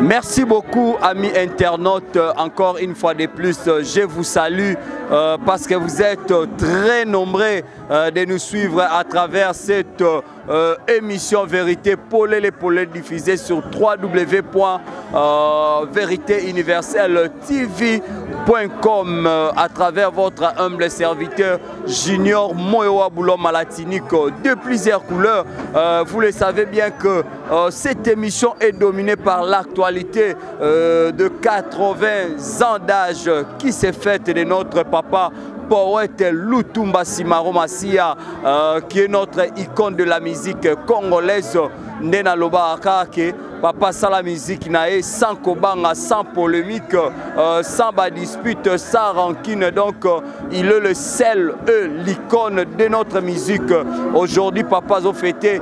Merci beaucoup, amis internautes. Encore une fois de plus, je vous salue parce que vous êtes très nombreux de nous suivre à travers cette émission Vérité Polé diffusée sur www.véritéuniverselle-tv.com à travers votre humble serviteur Junior Moyowa Boulon Malatinico de plusieurs couleurs. Vous le savez bien que cette émission est dominée par l'actualité de 80 ans d'âge qui s'est faite de notre papa poète Lutumba Simaro Masia, qui est notre icône de la musique congolaise. Nena Loba Akake, papa sa la musique nae sans kobanga, sans polémique, sans dispute, sans rancune. Donc il est le seul, l'icône de notre musique. Aujourd'hui, papa a fêté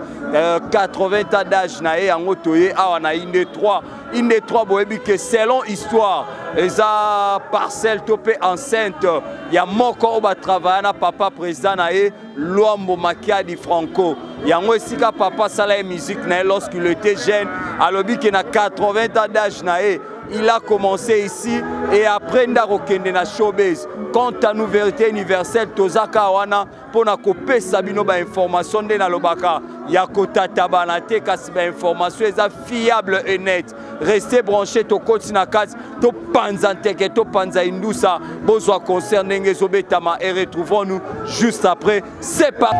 80 ans d'âge nae en otoye awana inde 3. Inde 3 boebi que selon histoire, eza parcelle topé enceinte. Il y a moko oba travailler na papa président nae Luambo Makiadi Franco. Yango esika papa sala musique nae lorsqu'il était jeune, alobi que na 80 ans d'âge nae, il a commencé ici et après ndakokende na showbiz. Quant à nous Vérité Universelle tozaka wana pona kopesa sabino ba information de na lobaka ya kotata banate kasi ba information eza fiable et net. Restez branchés to koti na kati to panza teke to panza indusa bozwa concert ndenge zobetama et retrouvons-nous juste après. C'est pas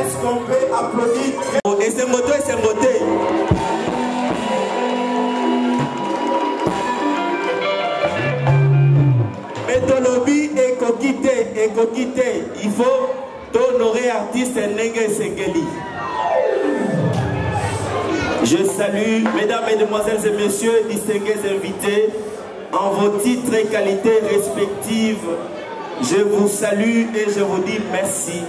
est-ce qu'on peut applaudir? Et c'est moto, c'est moté. Métolobi et coquité. Il faut honorer artiste Nenge Sengeli. Je salue, mesdames, mesdemoiselles et messieurs, distingués invités, en vos titres et qualités respectives. Je vous salue et je vous dis merci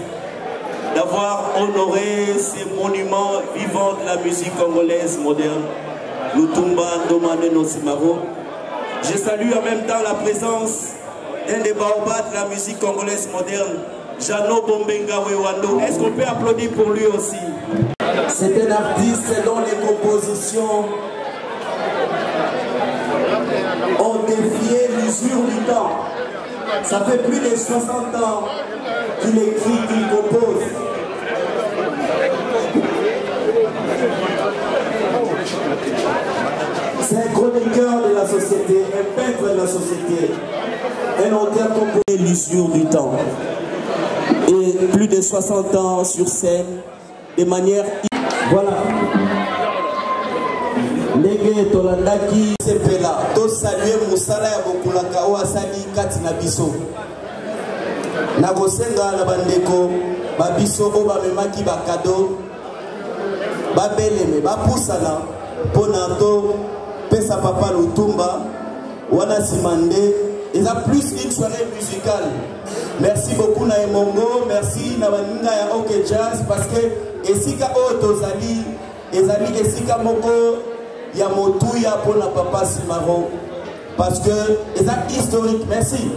d'avoir honoré ces monuments vivants de la musique congolaise moderne, Lutumba Ndomane Nosimaro. Je salue en même temps la présence d'un des baobabs de la musique congolaise moderne, Jano Bombenga Wewando. Est-ce qu'on peut applaudir pour lui aussi? C'est un artiste dont les compositions l'usure du temps. Ça fait plus de 60 ans qu'il écrit, qu'il compose. C'est un chroniqueur de la société, un peintre de la société, un auteur composé l'usure du temps. Et plus de 60 ans sur scène, de manière... Voilà. Ndenge tolandaki sepela, to saluer musala ya bokulaka o asali kati na biso. Na kosenga na bandeko, babiso o bamemaki bakado, babeleme, bapusana, pona to pesa papa Lutumba, wana simande, et ça plus une soirée musicale. Merci beaucoup na Emongo, merci na baninga ya OK Jazz, parce que esika o tozali, ezali esika moko ya motuya pour na papa Simaro, parce que c'est historique. Merci.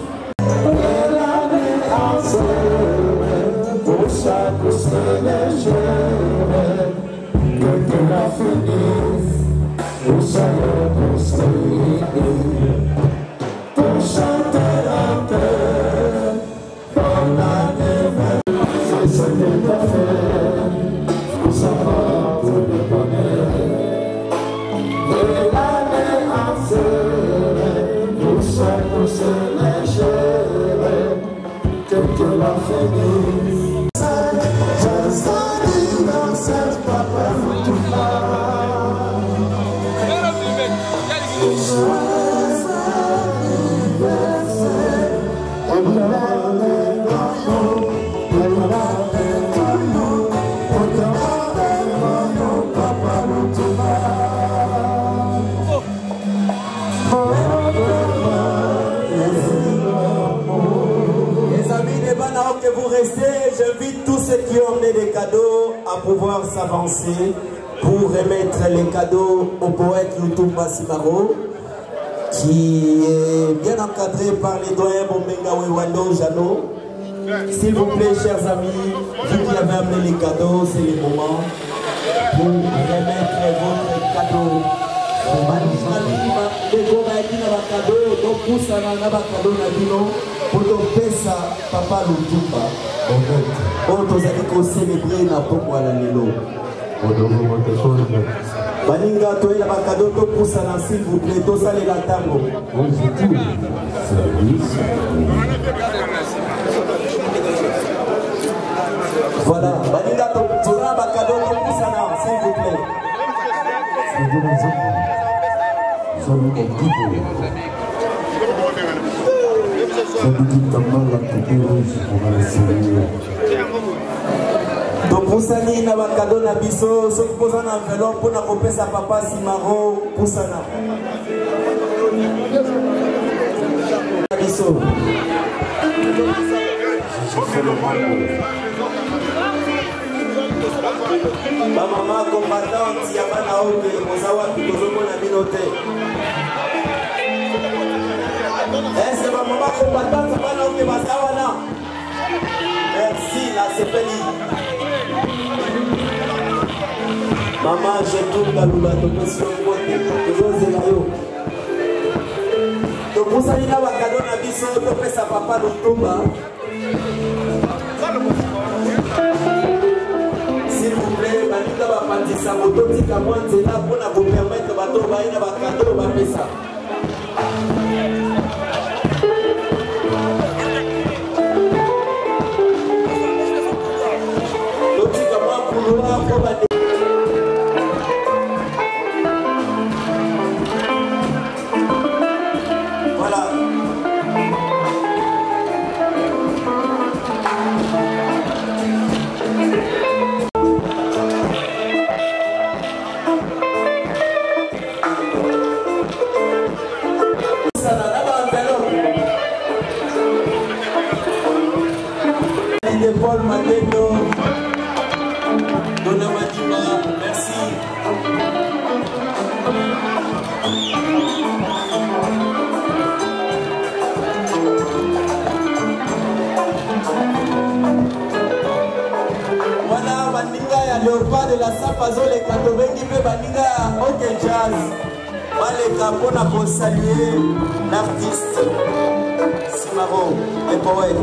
Que vous restez, j'invite tous ceux qui ont amené des cadeaux à pouvoir s'avancer pour remettre les cadeaux au poète Lutumba Simaro, qui est bien encadré par les doyens Bombenga Wewando Jano. S'il vous plaît, chers amis, vous qui avez amené les cadeaux, c'est le moment pour remettre votre cadeau. Papa Lutumba, tozali ko célébrer na pokwa la lelo. Baninga toyela bakado to pusana, s'il vous plaît, tosalela tango. Voilà, baninga toyela bakado to pusana, s'il vous plaît. Donc Poussani na bakado na biso, ceux qui posent un enveloppe pour na kopesa papa Simaro, Poussana. Biso. Ma maman combattante, Yabana Oke, Mozawa, Pikozomo, Nabinote. Est-ce que ma maman combattante, Yabana Oke, Mazawana? Merci, la Sepeli. Maman, je tourne la lula, tu peux se remonter, tu peux se remonter. Donc, vous savez, là, Wakado Nabiso, tu peux sa papa Lutumba. S'il vous plaît, Manita va partir sa moto, tika moi, c'est là pour vous permettre de bateau, baïna, Wakado, va faire ça. Paul Matendo, Dona Madima, merci. Voilà, Bandinga ya Léopard de la Sapazo, les 80 qui fait Bandinga ya OK Jazz. Baleka pour saluer l'artiste Simaro, le poète.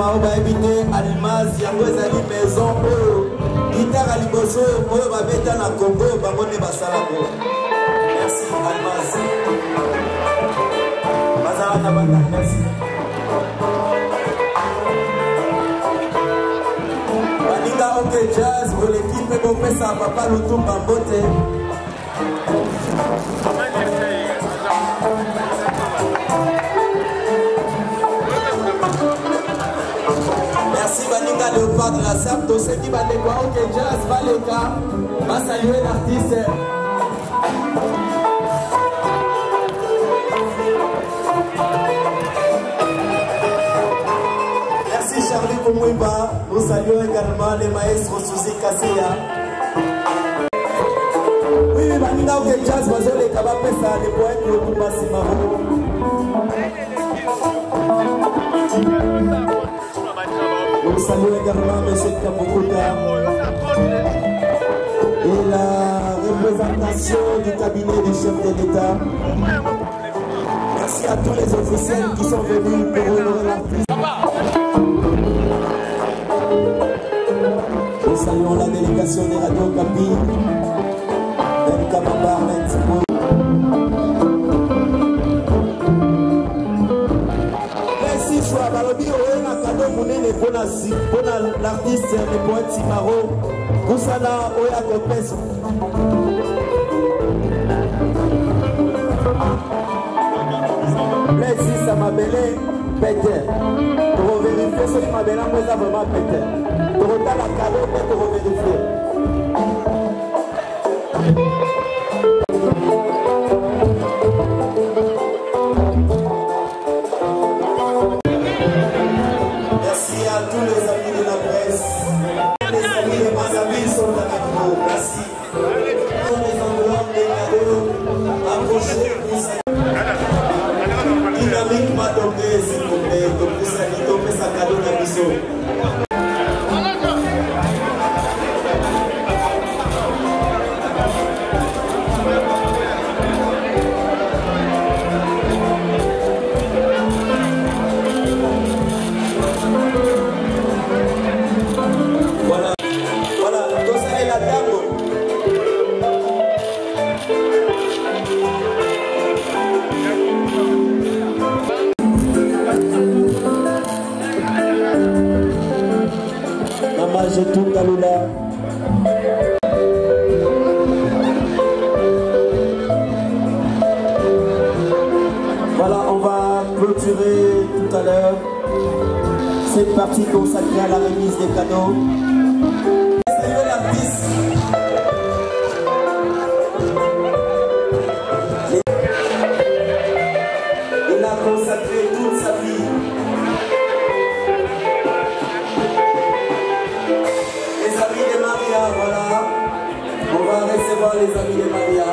On va éviter Almaz, yango ezali maison oyo guitare à liboso oyo babeta na Congo bamone basalako. Merci Almaz. Bazala na banda, merci. Baninga OK Jazz pour l'équipe et Bopesa Papa Lutumba Mbote. Merci Baninga Léopard de la SAP, tous ceux qui vont les voir, OK Jazz, Valeka, va saluer l'artiste. Merci Charlie Koumouiba, nous saluons également les maestros Suzy Kasseya. Oui, Baninga OK Jazz, Bazoleka, Bapesa, les poètes, le Koumba Simaro. Nous saluons également M. Kamokota et la représentation du cabinet du chef de l'État. Merci à tous les officiels qui sont venus pour honorer l'artiste. Nous saluons la délégation des radios Capi, Ben Kamambar, Lentipo. Pour l'artiste le poète Simaro, Kusana Oya Kopeso. Mais si ça m'a belé, pété. Pour vérifier ce qui m'a belé, moi ça vraiment pété. Pour autant la cadeau, pour vérifier. Voilà, on va clôturer tout à l'heure cette partie consacrée à la remise des cadeaux. Salut l'artiste. Il a consacré toute sa vie. Les amis de Maria, voilà. On va recevoir les amis de Maria.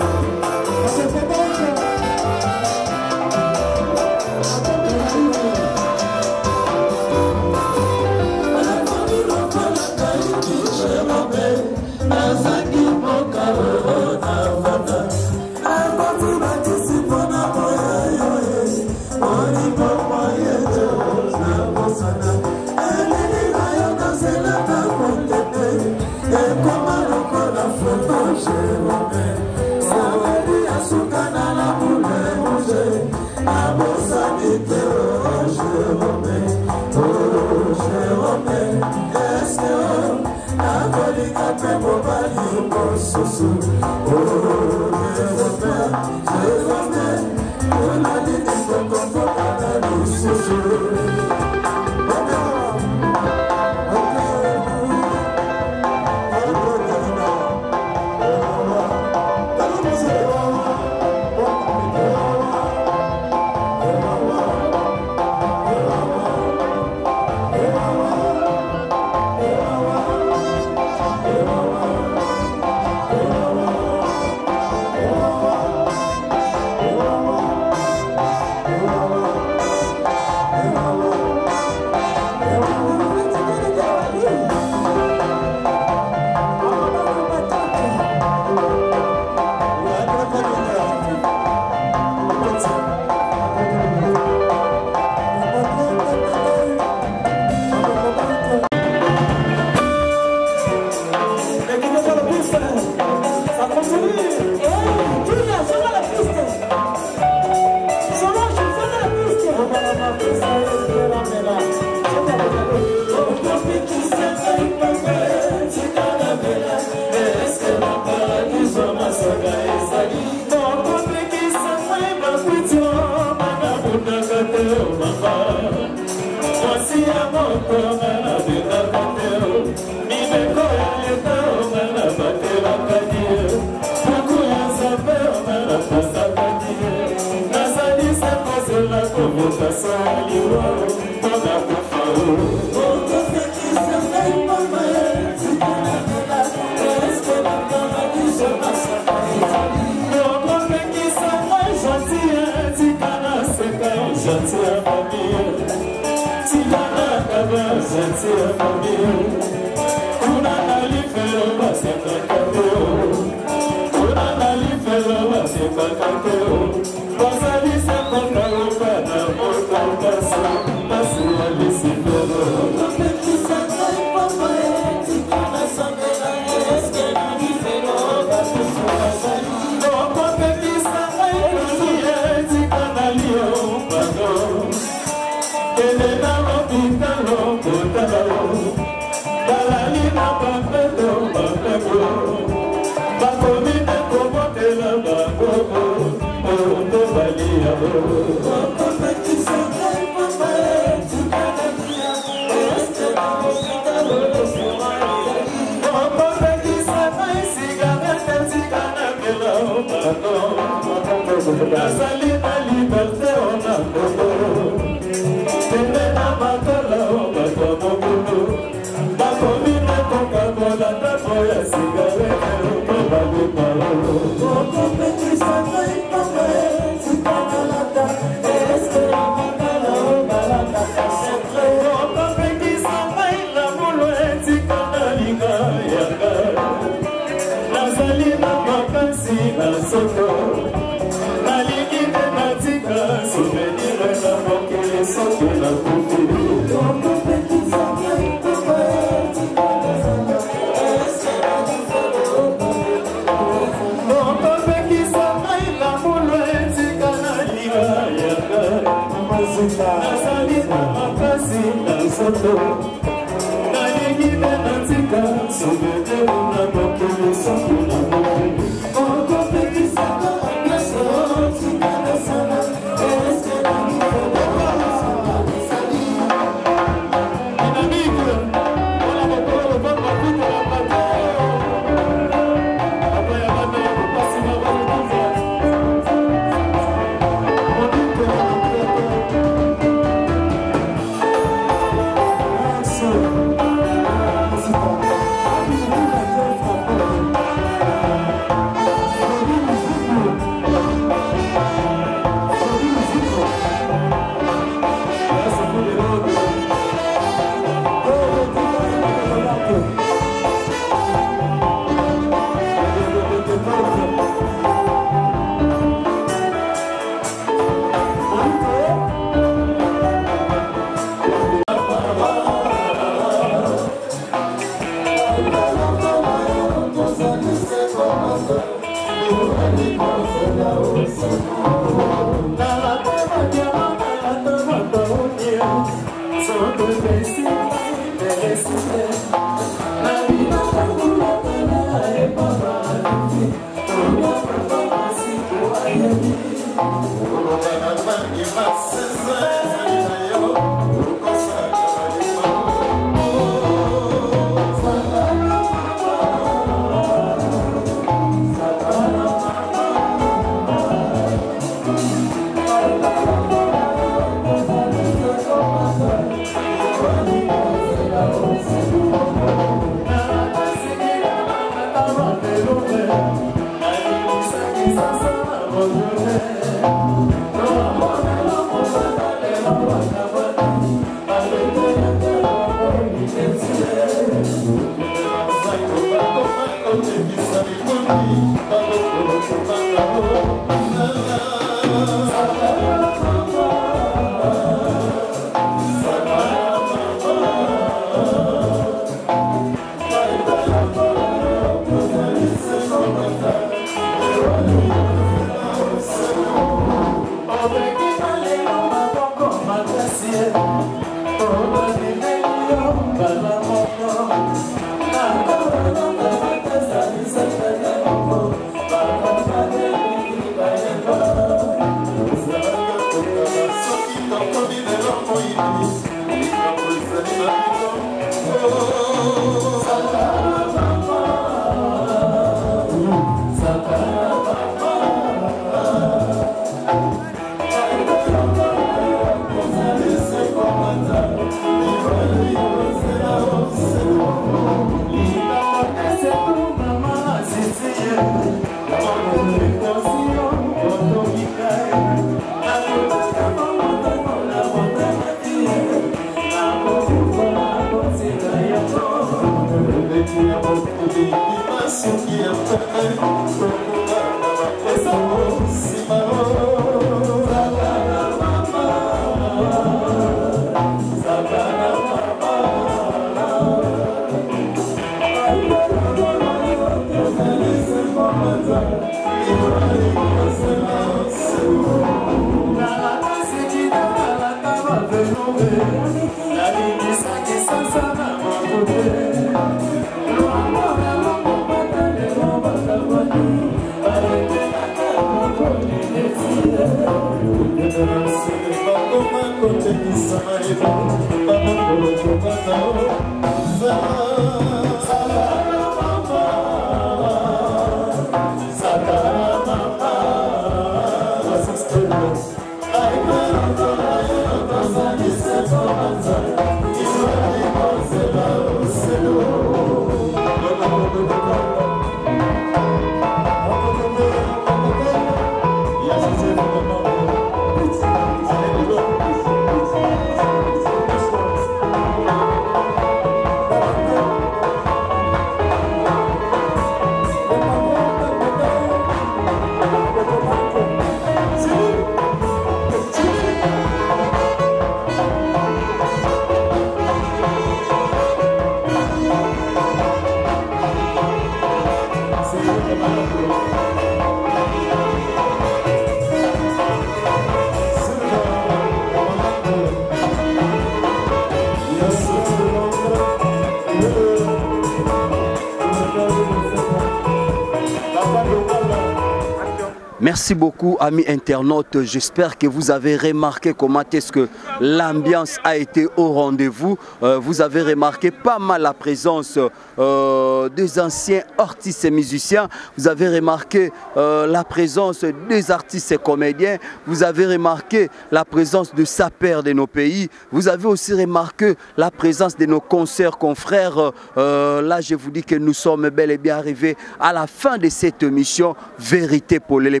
Merci beaucoup, amis internautes. J'espère que vous avez remarqué comment est-ce que l'ambiance a été au rendez-vous. Vous avez remarqué pas mal la présence des anciens artistes et musiciens. Vous avez remarqué la présence des artistes et comédiens. Vous avez remarqué la présence de sapeurs de nos pays. Vous avez aussi remarqué la présence de nos concerts confrères. Là, je vous dis que nous sommes bel et bien arrivés à la fin de cette émission. Vérité Polélé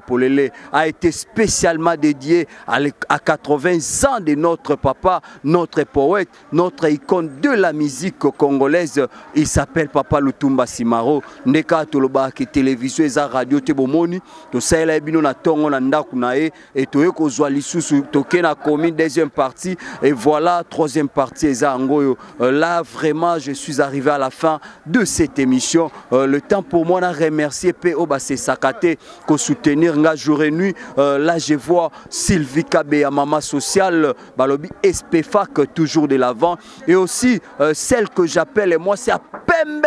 a été spécialement dédié à 80 ans de notre papa, notre poète, notre icône de la musique congolaise. Il s'appelle Papa Lutumba Simaro. Ndeka toloba ki télévision eza radio te bomoni to saela bino na tongo na ndaku na e et to eko zwa lisusu toke na komi deuxième partie et voilà troisième partie eza ngoyo. Là vraiment je suis arrivé à la fin de cette émission. Le temps pour moi de remercier PO Basse Sakate ko soutenir jour et nuit. Là je vois Sylvie Kabé à Maman Sociale, Balobi SPFAC toujours de l'avant et aussi celle que j'appelle, et moi c'est à Pembe.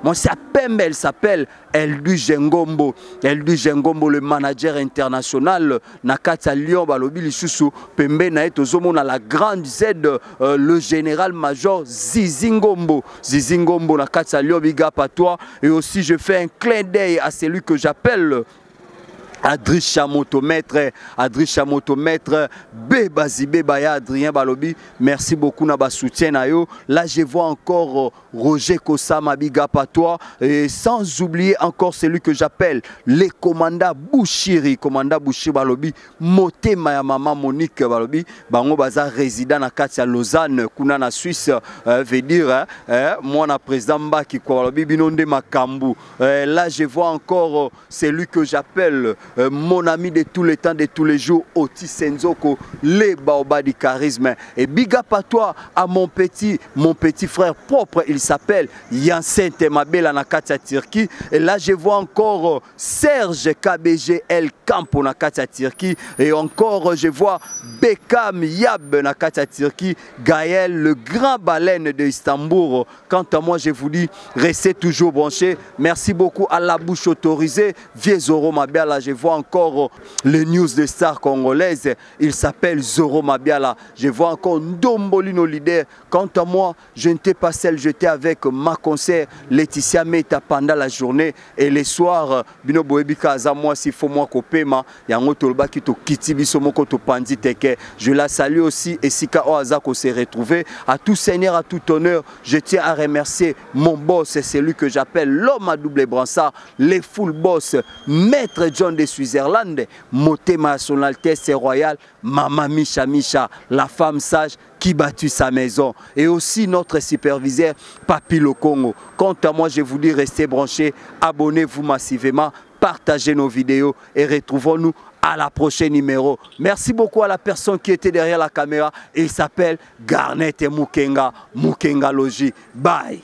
Moi c'est à Pembe, elle s'appelle Eldu Jengombo. Eldu Jengombo, le manager international Nakata Lyon Balobi Lisusu Pembe na etozomo na la grande Z, le général-major Zizingombo. Zizingombo Nakata Lyon, big up à toi. Et aussi je fais un clin d'œil à celui que j'appelle Adrisha Motomètre, Bébazi Bébaya Adrien Balobi, merci beaucoup na ba soutien na yo. Là je vois encore Roger Kosama, big up à toi, et sans oublier encore celui que j'appelle les commandants Bouchiri, commandant Bouchiri Balobi, Motema ya maman Monique Balobi, bango baza résident na kati ya Lausanne, kuna na Suisse, veut dire moi na président Mbaki kwa Balobi binonde makambu. Là je vois encore celui que j'appelle mon ami de tous les temps, de tous les jours, Otis Senzoko, les baobas du charisme. Et big up à toi, à mon petit frère propre, il s'appelle Yansen Temabela Nakatia Turquie. Et là, je vois encore Serge KBG El Campo Nakatia Turquie. Et encore, je vois Bekam Yab Nakatia Turquie, Gaël, le grand baleine de Istanbul. Quant à moi, je vous dis, restez toujours branchés. Merci beaucoup à la bouche autorisée. Vieux Zoro Mabiala, je vois encore les news de stars congolaises. Il s'appelle Zoro Mabiala. Je vois encore Ndombolino leader. Quant à moi, je n'étais pas seul, j'étais avec ma concert Laetitia Meta pendant la journée et les soirs. Bino Boebika Azamwa si faut moi kopema. Yango tolba ki to kiti biso moko to pandi teke. Je la salue aussi et Sika Oazako s'est retrouvé. À tout seigneur, à tout honneur, je tiens à remercier mon boss, c'est celui que j'appelle l'homme à double brassard, les full boss, Maître John de Switzerland, Motema son Altesse royale, Maman Micha Micha, la femme sage qui bâtit sa maison, et aussi notre superviseur Papi Lokongo. Quant à moi, je vous dis restez branchés, abonnez-vous massivement, partagez nos vidéos et retrouvons-nous à la prochaine numéro. Merci beaucoup à la personne qui était derrière la caméra. Il s'appelle Garnet et Mukenga Logi. Bye.